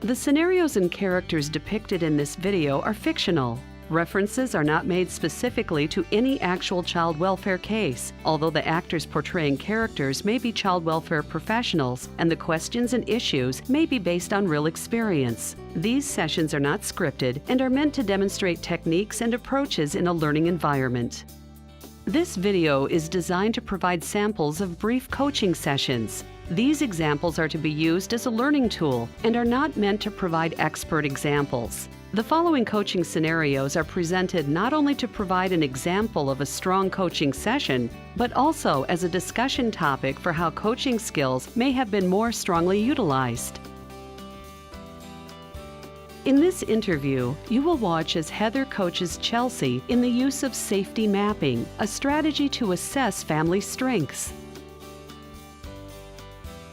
The scenarios and characters depicted in this video are fictional. References are not made specifically to any actual child welfare case, although the actors portraying characters may be child welfare professionals and the questions and issues may be based on real experience. These sessions are not scripted and are meant to demonstrate techniques and approaches in a learning environment. This video is designed to provide samples of brief coaching sessions. These examples are to be used as a learning tool and are not meant to provide expert examples. The following coaching scenarios are presented not only to provide an example of a strong coaching session, but also as a discussion topic for how coaching skills may have been more strongly utilized. In this interview, you will watch as Heather coaches Chelsea in the use of safety mapping, a strategy to assess family strengths.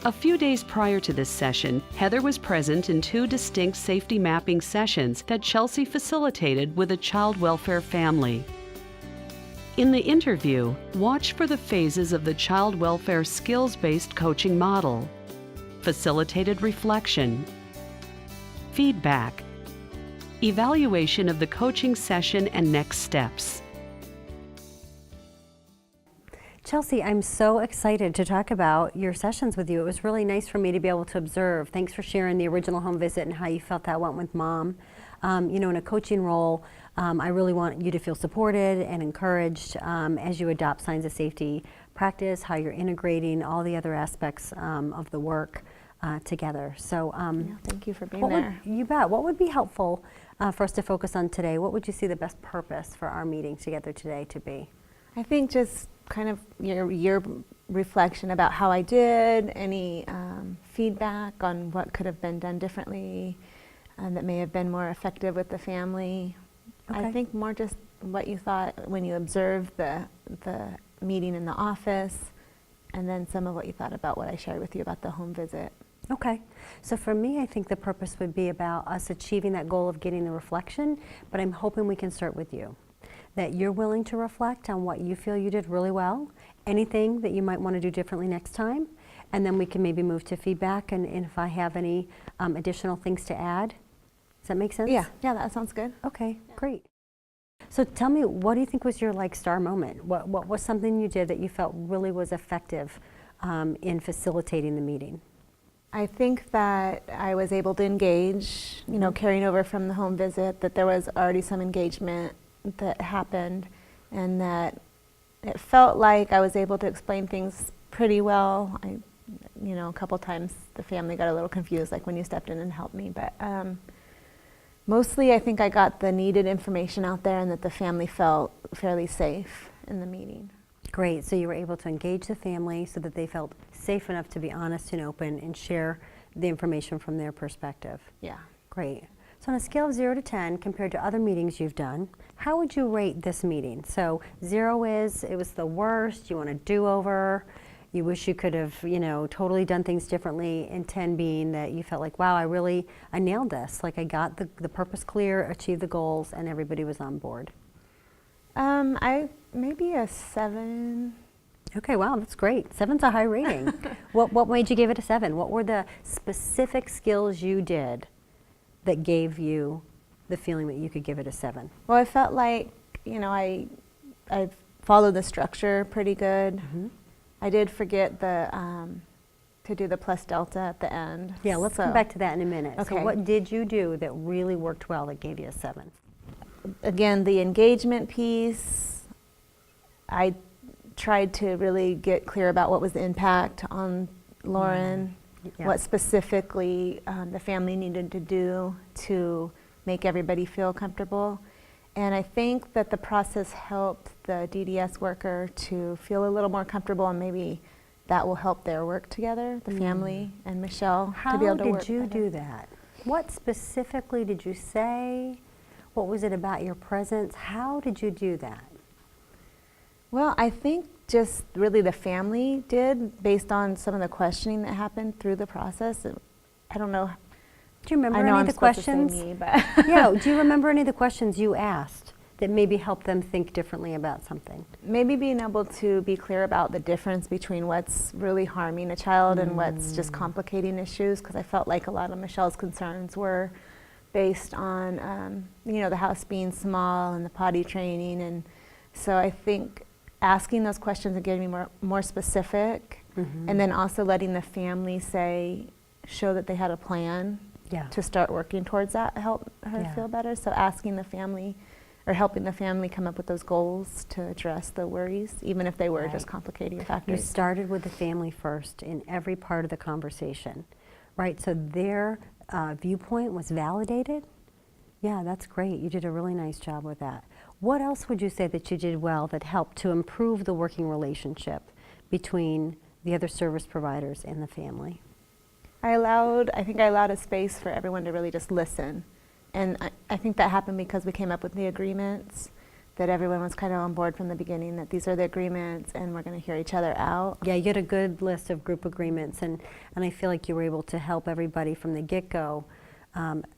A few days prior to this session, Heather was present in 2 distinct safety mapping sessions that Chelsea facilitated with a child welfare family. In the interview, watch for the phases of the child welfare skills-based coaching model: facilitated reflection, feedback, evaluation of the coaching session and next steps. Chelsea, I'm so excited to talk about your sessions with you. It was really nice for me to be able to observe. Thanks for sharing the original home visit and how you felt that went with Mom. You know, in a coaching role, I really want you to feel supported and encouraged as you adopt signs of safety practice, how you're integrating all the other aspects of the work together. So yeah, thank you for being there. You bet. What would be helpful for us to focus on today? What would you see the best purpose for our meeting together today to be? I think just kind of your reflection about how I did, any feedback on what could have been done differently that may have been more effective with the family. Okay. I think more just what you thought when you observed the meeting in the office, and then some of what you thought about what I shared with you about the home visit. Okay, so for me, I think the purpose would be about us achieving that goal of getting the reflection, but I'm hoping we can start with you. That you're willing to reflect on what you feel you did really well, anything that you might want to do differently next time, and then we can maybe move to feedback and if I have any additional things to add. Does that make sense? Yeah, that sounds good. Okay, great. So tell me, what do you think was your star moment? What was something you did that you felt really was effective in facilitating the meeting? I think that I was able to engage, you know, carrying over from the home visit, that there was already some engagement that happened, and that it felt like I was able to explain things pretty well. You know, a couple times the family got a little confused, like when you stepped in and helped me, but mostly I think I got the needed information out there and that the family felt fairly safe in the meeting. Great, so you were able to engage the family so that they felt safe enough to be honest and open and share the information from their perspective. Yeah. Great. So on a scale of 0 to 10, compared to other meetings you've done, how would you rate this meeting? So 0 is, it was the worst, you want a do-over, you wish you could have, you know, totally done things differently, and 10 being that you felt like, wow, I nailed this. Like I got the purpose clear, achieved the goals, and everybody was on board. Maybe a 7. Okay, wow, that's great. 7's a high rating. What made you give it a 7? What were the specific skills you did that gave you the feeling that you could give it a 7? Well, I felt like, you know, I followed the structure pretty good. Mm-hmm. I did forget to do the plus delta at the end. Yeah, let's come back to that in a minute. Okay. So what did you do that really worked well that gave you a 7? Again, the engagement piece, I tried to really get clear about what was the impact on Lauren. Yeah. What specifically the family needed to do to make everybody feel comfortable. And I think that the process helped the DDS worker to feel a little more comfortable, and maybe that will help their work together, the family and Michelle, to be able to work. How did you do that? What specifically did you say? What was it about your presence? How did you do that? Well, I think just really the family did, based on some of the questioning that happened through the process. I don't know. Do you remember any of the questions? Me, but yeah. Do you remember any of the questions you asked that maybe help them think differently about something? Maybe being able to be clear about the difference between what's really harming a child and what's just complicating issues, because I felt like a lot of Michelle's concerns were based on, you know, the house being small and the potty training. And so I think asking those questions and getting more specific, and then also letting the family show that they had a plan to start working towards that, help her feel better. So asking the family, or helping the family come up with those goals to address the worries, even if they were just complicating factors. You started with the family first in every part of the conversation, right? So their viewpoint was validated. Yeah, that's great. You did a really nice job with that. What else would you say that you did well that helped to improve the working relationship between the other service providers and the family? I think I allowed a space for everyone to really just listen. And I think that happened because we came up with the agreements, that everyone was kind of on board from the beginning, that these are the agreements and we're going to hear each other out. Yeah, you had a good list of group agreements, and I feel like you were able to help everybody from the get-go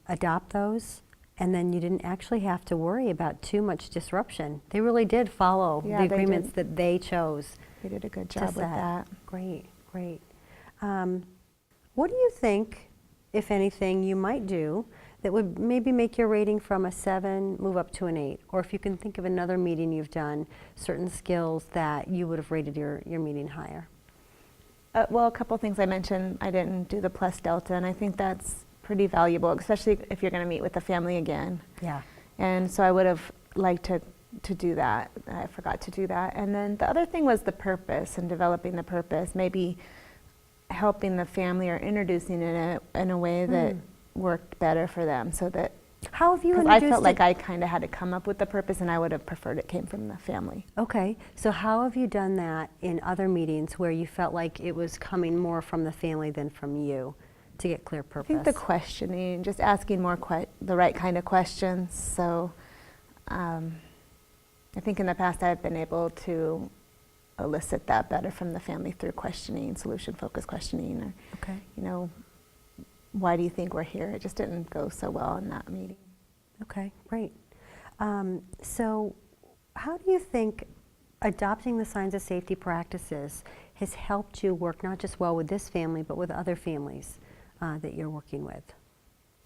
adopt those, and then you didn't actually have to worry about too much disruption. They really did follow the agreements that they chose. They did a good job with that. Great, great. What do you think, if anything, you might do that would maybe make your rating from a 7 move up to an 8? Or if you can think of another meeting you've done, certain skills that you would have rated your meeting higher? Well, a couple things I mentioned. I didn't do the plus delta, and I think that's pretty valuable, especially if you're going to meet with the family again. Yeah. And so I would have liked to do that. I forgot to do that. And then the other thing was the purpose and developing the purpose, maybe helping the family or introducing it in a way that worked better for them, so that how have you introduced I felt like I kind of had to come up with the purpose, and I would have preferred it came from the family. Okay, so how have you done that in other meetings where you felt like it was coming more from the family than from you to get clear purpose? I think the questioning, just asking more the right kind of questions. So I think in the past I've been able to elicit that better from the family through questioning, solution-focused questioning, or, you know, why do you think we're here? It just didn't go so well in that meeting. Okay, great. So how do you think adopting the signs of safety practices has helped you work not just well with this family, but with other families that you're working with?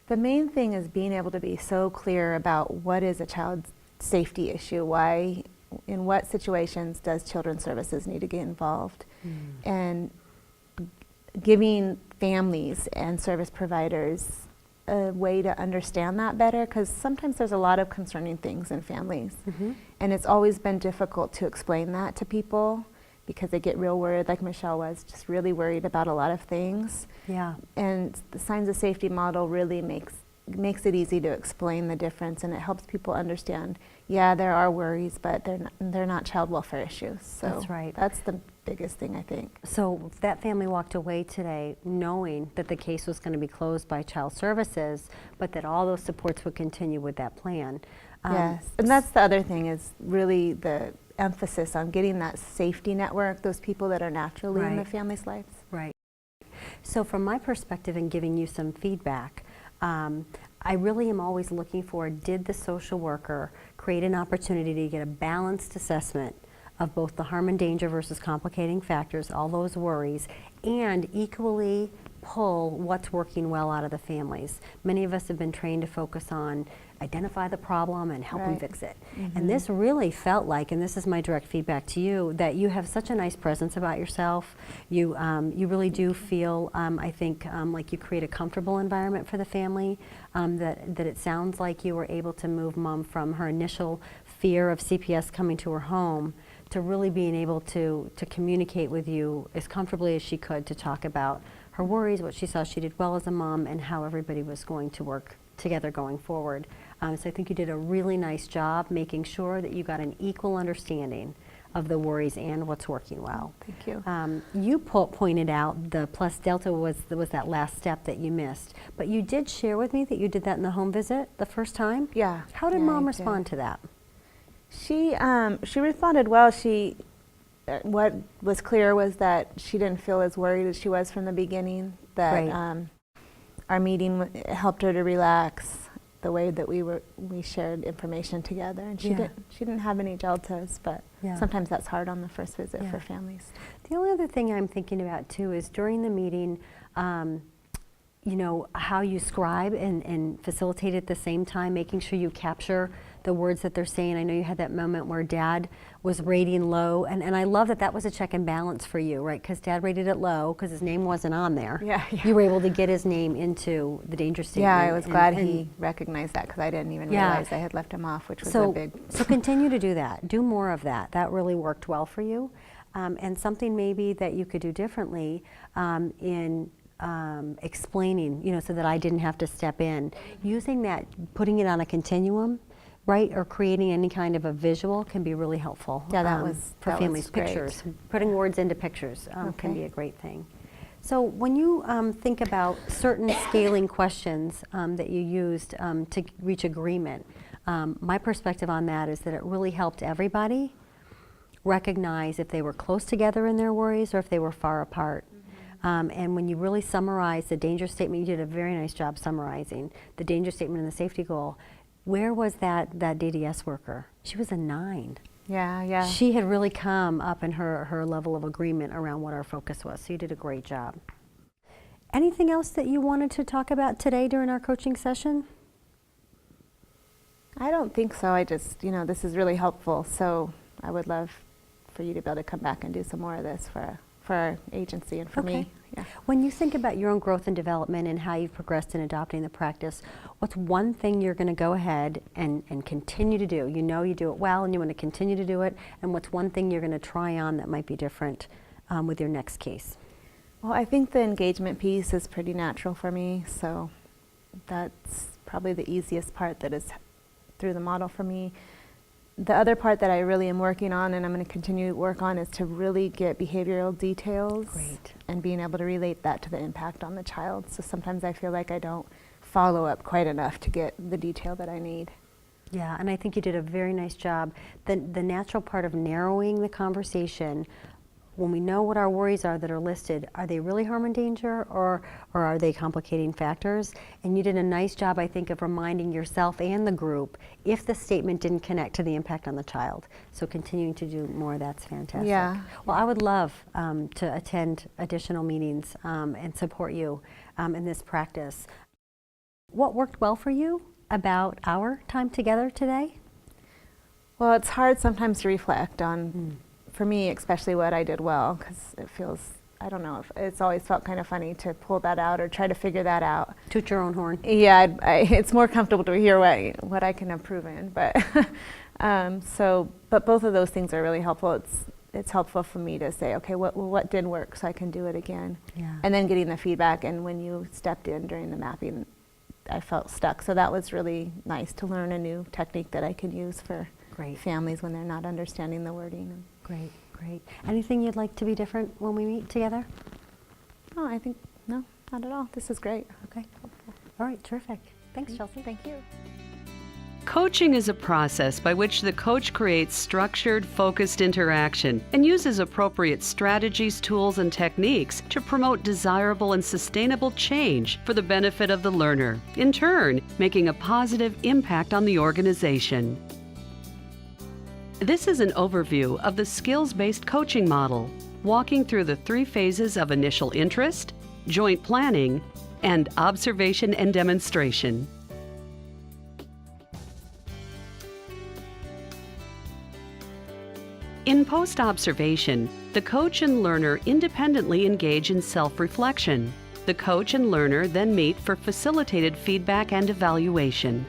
The main thing is being able to be so clear about what is a child's safety issue, why, in what situations does Children's Services need to get involved, and giving families and service providers a way to understand that better, because sometimes there's a lot of concerning things in families, and it's always been difficult to explain that to people because they get real worried, like Michelle was, just really worried about a lot of things. Yeah. And the signs of safety model really makes it easy to explain the difference, and it helps people understand, yeah, there are worries, but they're not child welfare issues. So that's right. That's the biggest thing, I think. So that family walked away today knowing that the case was going to be closed by Child Services, but that all those supports would continue with that plan. Yes, and that's the other thing, is really the emphasis on getting that safety network, those people that are naturally in the family's lives. Right. So from my perspective and giving you some feedback, I really am always looking for, did the social worker create an opportunity to get a balanced assessment of both the harm and danger versus complicating factors, all those worries, and equally pull what's working well out of the families. Many of us have been trained to focus on identify the problem and help them fix it. And this really felt like, and this is my direct feedback to you, that you have such a nice presence about yourself. You really do feel, I think, like you create a comfortable environment for the family, that it sounds like you were able to move Mom from her initial fear of CPS coming to her home to really being able to communicate with you as comfortably as she could, to talk about her worries, what she saw she did well as a mom, and how everybody was going to work together going forward. So I think you did a really nice job making sure that you got an equal understanding of the worries and what's working well. Thank you. You pointed out the plus delta was that last step that you missed, but you did share with me that you did that in the home visit the first time? Yeah. How did Mom respond to that? She responded well. What was clear was that she didn't feel as worried as she was from the beginning, that our meeting helped her to relax, the way that we shared information together, and she didn't have any gel toes, but sometimes that's hard on the first visit for families. The only other thing I'm thinking about too is during the meeting, you know, how you scribe and facilitate at the same time, making sure you capture the words that they're saying. I know you had that moment where Dad was rating low, and I love that that was a check and balance for you, right? Because Dad rated it low because his name wasn't on there. You were able to get his name into the danger statement. Yeah, I was glad he recognized that, because I didn't even realize I had left him off, which was a big... So continue to do that. Do more of that. That really worked well for you. And something maybe that you could do differently in explaining, you know, so that I didn't have to step in. Using that, putting it on a continuum, right, or creating any kind of a visual can be really helpful. Yeah, that was for families. Pictures, putting words into pictures can be a great thing. So when you think about certain scaling questions that you used to reach agreement, my perspective on that is that it really helped everybody recognize if they were close together in their worries or if they were far apart. And when you really summarize the danger statement, you did a very nice job summarizing the danger statement and the safety goal. Where was that DDS worker? She was a 9. Yeah. She had really come up in her level of agreement around what our focus was, so you did a great job. Anything else that you wanted to talk about today during our coaching session? I don't think so. I just, you know, this is really helpful, so I would love for you to be able to come back and do some more of this for our agency and for me. Yeah. When you think about your own growth and development and how you've progressed in adopting the practice, what's one thing you're going to go ahead and continue to do? You know you do it well and you want to continue to do it, and what's one thing you're going to try on that might be different with your next case? Well, I think the engagement piece is pretty natural for me, so that's probably the easiest part that is through the model for me. The other part that I really am working on, and I'm going to continue to work on, is to really get behavioral details and being able to relate that to the impact on the child. So sometimes I feel like I don't follow up quite enough to get the detail that I need. Yeah, and I think you did a very nice job. The natural part of narrowing the conversation, when we know what our worries are that are listed, are they really harm and danger, or are they complicating factors? And you did a nice job, I think, of reminding yourself and the group if the statement didn't connect to the impact on the child. So continuing to do more, that's fantastic. Yeah. Well, I would love to attend additional meetings and support you in this practice. What worked well for you about our time together today? Well, it's hard sometimes to reflect on for me, especially what I did well, because it feels, I don't know, it's always felt kind of funny to pull that out or try to figure that out. Toot your own horn. Yeah, it's more comfortable to hear what I can improve in, but but both of those things are really helpful. It's helpful for me to say, okay, what did work, so I can do it again. Yeah. And then getting the feedback, and when you stepped in during the mapping, I felt stuck, so that was really nice to learn a new technique that I can use for families when they're not understanding the wording. Great. Anything you'd like to be different when we meet together? Oh, I think, no, not at all. This is great. Okay. All right, terrific. Thanks, Chelsea. Thank you. Coaching is a process by which the coach creates structured, focused interaction and uses appropriate strategies, tools, and techniques to promote desirable and sustainable change for the benefit of the learner, in turn, making a positive impact on the organization. This is an overview of the skills-based coaching model, walking through the 3 phases of initial interest, joint planning, and observation and demonstration. In post-observation, the coach and learner independently engage in self-reflection. The coach and learner then meet for facilitated feedback and evaluation.